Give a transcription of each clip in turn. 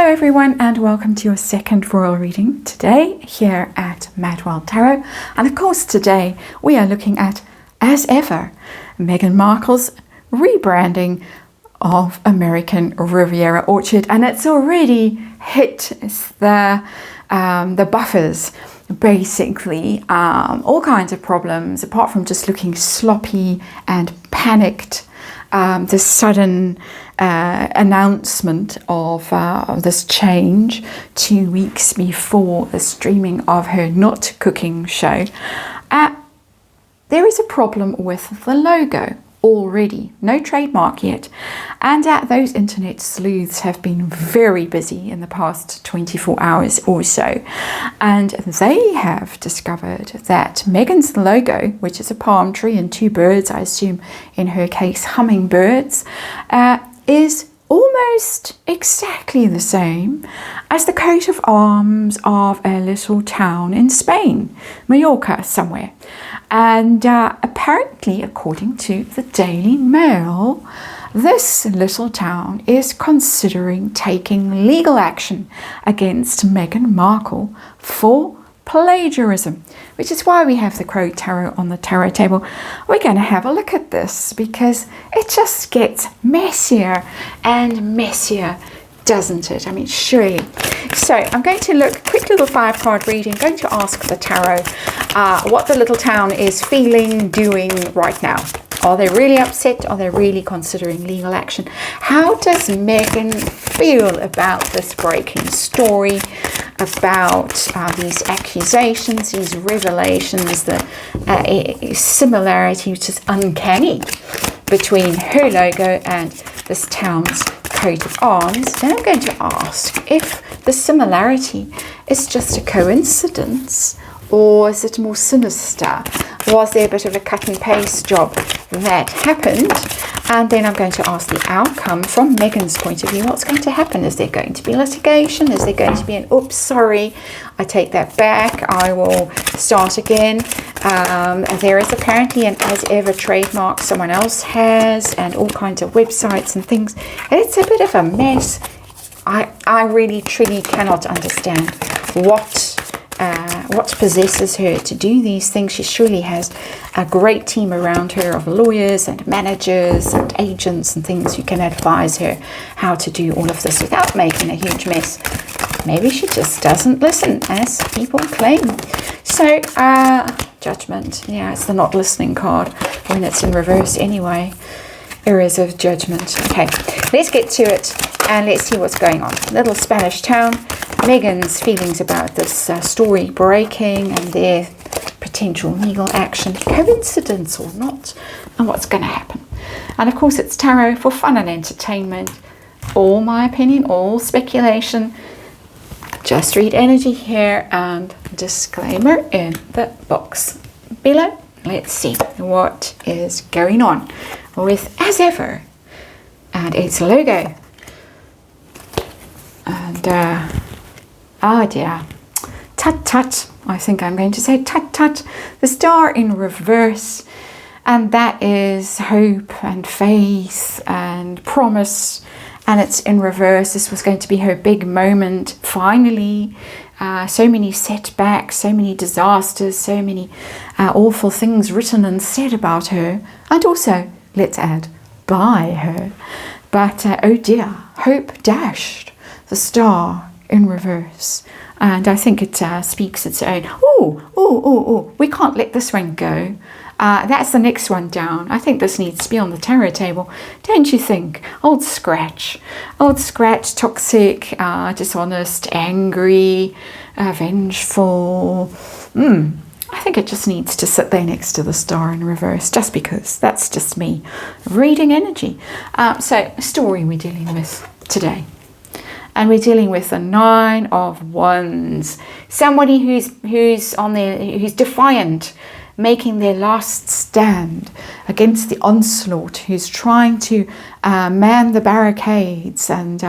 Hello everyone and welcome to your second royal reading today here at MadWorldTarot. And of course today we are looking at, as ever, Meghan Markle's rebranding of American Riviera Orchard, and it's already hit the buffers. Basically, all kinds of problems apart from just looking sloppy and panicked. The sudden announcement of this change 2 weeks before the streaming of her not cooking show. There is a problem with the logo already, no trademark yet, and those internet sleuths have been very busy in the past 24 hours or so, and they have discovered that Meghan's logo, which is a palm tree and two birds, I assume in her case hummingbirds, is almost exactly the same as the coat of arms of a little town in Spain, Mallorca somewhere. And apparently, according to the Daily Mail, this little town is considering taking legal action against Meghan Markle for plagiarism, which is why we have the Crow Tarot on the tarot table. We're going to have a look at this because it just gets messier and messier, doesn't it? I mean, surely. So I'm going to look, quick little 5-card reading, going to ask the tarot what the little town is feeling, doing right now. Are they really upset? Are they really considering legal action? How does Meghan feel about this breaking story, about these accusations, these revelations, the similarity, which is uncanny, between her logo and this town's coat of arms? Then I'm going to ask if the similarity is just a coincidence, or is it more sinister? Was there a bit of a cut and paste job that happened? And then I'm going to ask the outcome from Meghan's point of view. What's going to happen? Is there going to be litigation? Is there going to be an, oops, sorry, I take that back, I will start again? There is apparently an as ever trademark someone else has, and all kinds of websites and things. It's a bit of a mess. I really truly cannot understand what possesses her to do these things. She surely has a great team around her of lawyers and managers and agents and things who can advise her how to do all of this without making a huge mess. Maybe she just doesn't listen, as people claim. So, judgment. Yeah, it's the not listening card when it's in reverse anyway. Errors of judgment. Okay, let's get to it and let's see what's going on. Little Spanish town. Meghan's feelings about this story breaking and their potential legal action, coincidence or not, and what's going to happen. And of course, it's tarot for fun and entertainment. All my opinion, all speculation. Just read energy here and disclaimer in the box below. Let's see what is going on with, as ever, and its logo. And oh dear, tut tut, I think I'm going to say tut tut. The star in reverse, and that is hope and faith and promise, and it's in reverse. This was going to be her big moment, finally. So many setbacks, so many disasters, so many awful things written and said about her, and also, let's add, by her. But oh dear, hope dashed, the star in reverse. And I think it speaks its own. Oh, we can't let this one go. That's the next one down. I think this needs to be on the tarot table, don't you think? Old Scratch, toxic, dishonest, angry, vengeful. I think it just needs to sit there next to the star in reverse, just because. That's just me reading energy. So, story we're dealing with today. And we're dealing with the 9 of Wands. Somebody who's defiant, making their last stand against the onslaught, who's trying to man the barricades and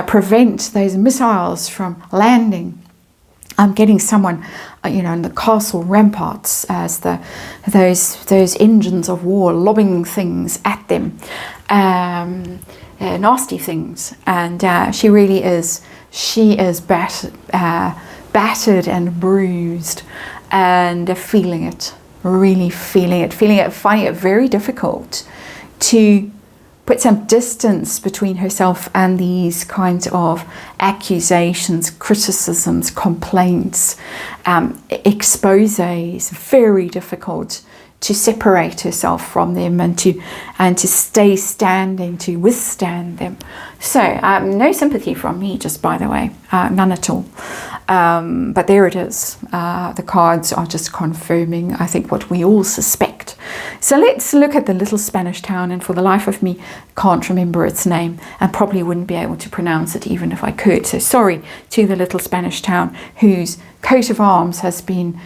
prevent those missiles from landing. I'm getting someone, in the castle ramparts as those engines of war lobbing things at them. nasty things, and she really is. She is battered and bruised, and feeling it, really feeling it, finding it very difficult to put some distance between herself and these kinds of accusations, criticisms, complaints, exposes. Very difficult to separate herself from them and to stay standing, to withstand them. So no sympathy from me, just by the way, none at all. But there it is. The cards are just confirming, I think, what we all suspect. So let's look at the little Spanish town, and for the life of me, can't remember its name and probably wouldn't be able to pronounce it even if I could. So sorry to the little Spanish town whose coat of arms has been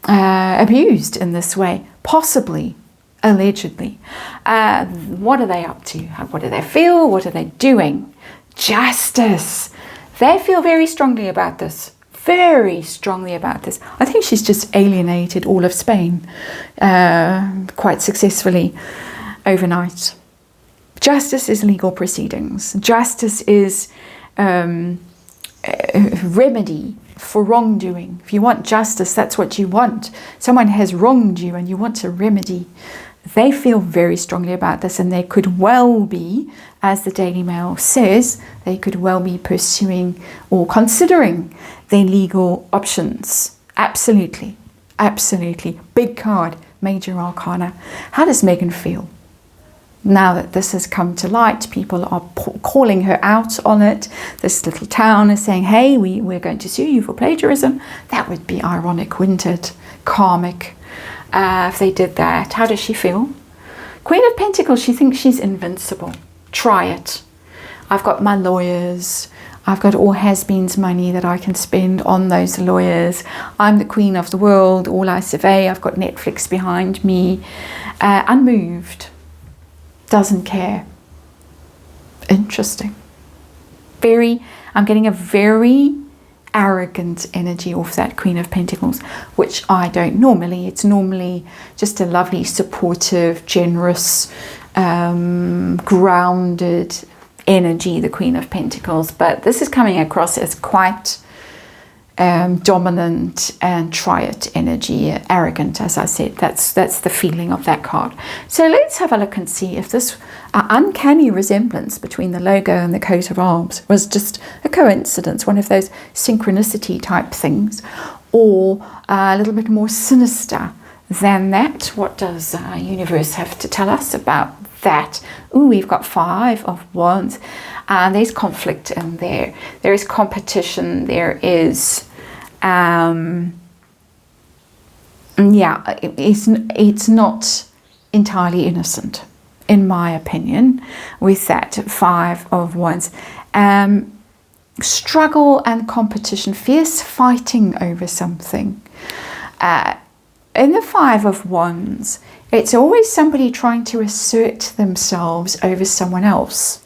abused in this way, possibly, allegedly. What are they up to? What do they feel? What are they doing? Justice. They feel very strongly about this. Very strongly about this. I think she's just alienated all of Spain quite successfully overnight. Justice is legal proceedings. Justice is remedy for wrongdoing. If you want justice, that's what you want. Someone has wronged you and you want a remedy. They feel very strongly about this, and they could well be, as the Daily Mail says, they could well be pursuing or considering their legal options. Absolutely. Absolutely. Big card, Major Arcana. How does Megan feel? Now that this has come to light, people are calling her out on it. This little town is saying, hey, we're going to sue you for plagiarism. That would be ironic, wouldn't it? Karmic, if they did that. How does she feel? Queen of Pentacles, she thinks she's invincible. Try it. I've got my lawyers. I've got all has-beens money that I can spend on those lawyers. I'm the queen of the world. All I survey. I've got Netflix behind me. Unmoved. Doesn't care. Interesting. I'm getting a very arrogant energy off that Queen of Pentacles, which I don't normally. It's normally just a lovely, supportive, generous, grounded energy, the Queen of Pentacles. But this is coming across as quite dominant and try it energy, arrogant, as I said. That's the feeling of that card. So let's have a look and see if this uncanny resemblance between the logo and the coat of arms was just a coincidence, one of those synchronicity type things, or a little bit more sinister than that. What does universe have to tell us about that? Ooh, we've got 5 of Wands, and there's conflict in there. There is competition. There is it's not entirely innocent, in my opinion, with that 5 of Wands. Struggle and competition, fierce fighting over something. In the 5 of Wands, it's always somebody trying to assert themselves over someone else.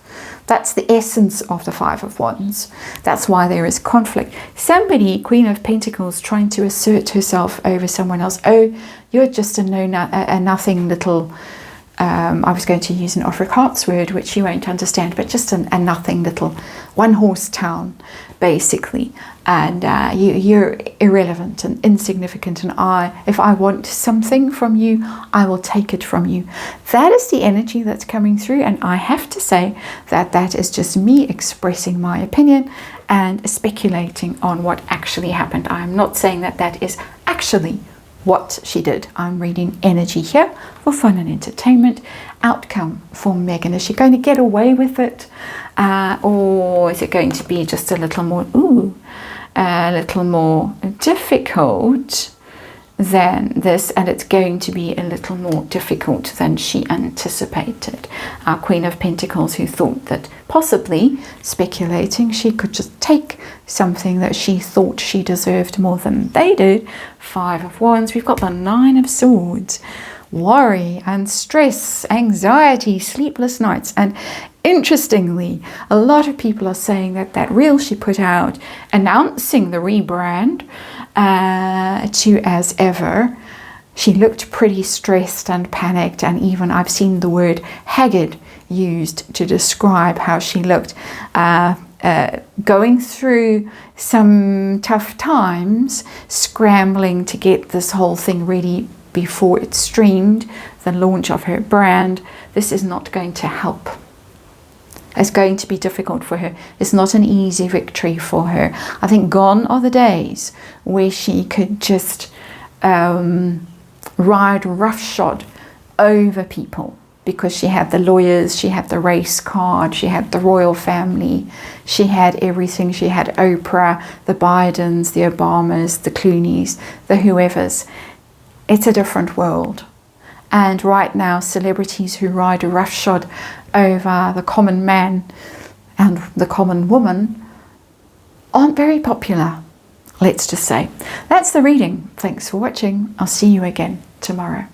That's the essence of the 5 of Wands. That's why there is conflict. Somebody, Queen of Pentacles, trying to assert herself over someone else. Oh, you're just a nothing little, I was going to use an Afrikaans word, which you won't understand, but just a nothing little one-horse town, basically. And you're irrelevant and insignificant, and if I want something from you, I will take it from you. That is the energy that's coming through, and I have to say that is just me expressing my opinion and speculating on what actually happened. I'm not saying that is actually what she did. I'm reading energy here for fun and entertainment. Outcome for Megan. Is she going to get away with it? Or is it going to be just a little more difficult than this, and it's going to be a little more difficult than she anticipated. Our Queen of Pentacles, who thought that possibly, speculating, she could just take something that she thought she deserved more than they did. 5 of Wands. We've got the 9 of Swords. Worry and stress, anxiety, sleepless nights. And interestingly, a lot of people are saying that reel she put out announcing the rebrand to As Ever, she looked pretty stressed and panicked, and even I've seen the word haggard used to describe how she looked. Going through some tough times, scrambling to get this whole thing ready before it streamed, the launch of her brand. This is not going to help. It's going to be difficult for her. It's not an easy victory for her. I think gone are the days where she could just ride roughshod over people, because she had the lawyers, she had the race card, she had the royal family, she had everything. She had Oprah, the Bidens, the Obamas, the Clooneys, the whoever's. It's a different world. And right now, celebrities who ride roughshod over the common man and the common woman aren't very popular, let's just say. That's the reading. Thanks for watching. I'll see you again tomorrow.